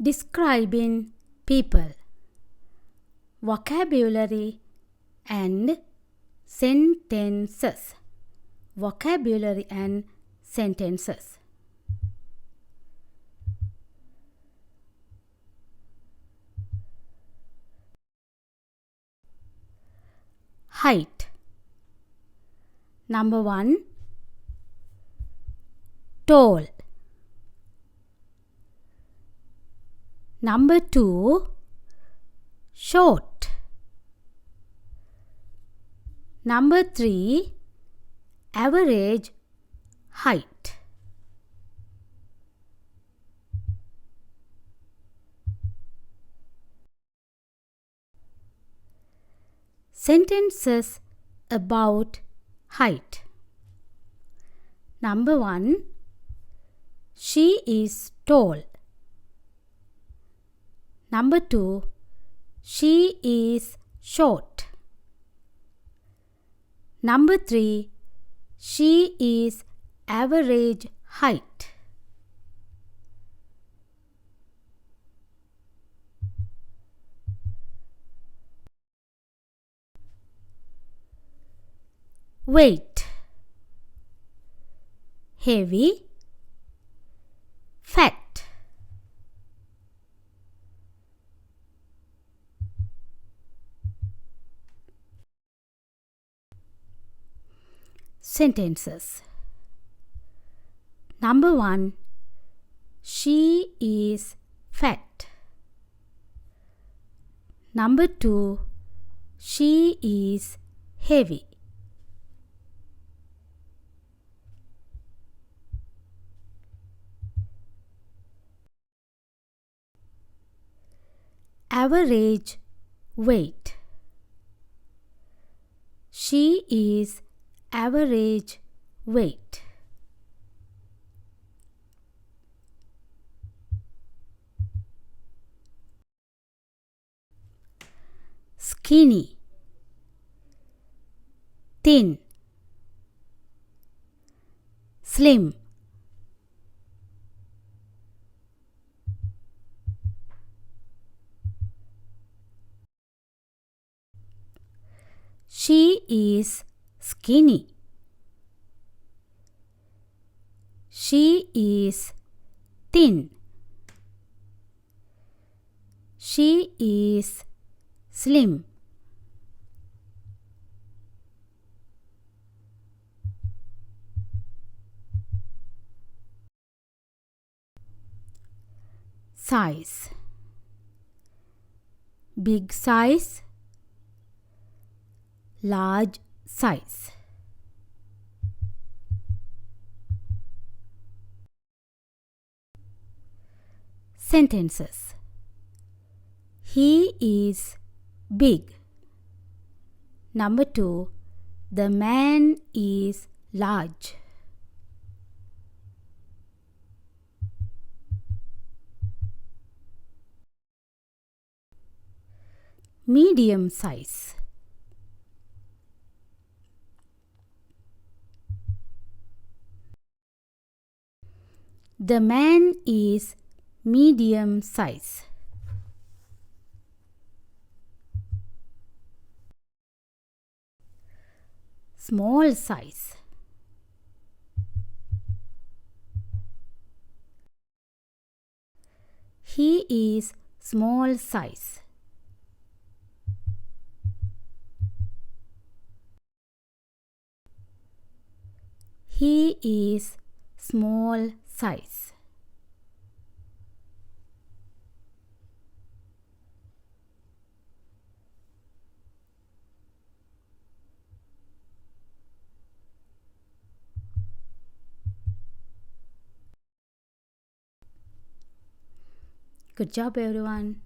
Describing people. Vocabulary and sentences. Vocabulary and sentences. Height. Number 1, tall. Number 2, short. Number 3, average height. Sentences about height. Number 1, she is tall. Number 2, she is short. Number 3, she is average height. Weight. Heavy, fat. Sentences. Number 1, she is fat. Number 2, she is heavy. Average weight. She is average weight. Skinny, thin, slim. She is skinny. She is thin. She is slim. Size. Big size, large size. Sentences. He is big. Number 2, the man is large. Medium size. The man is medium size. Small size. He is small size. He is small size. Good job, everyone.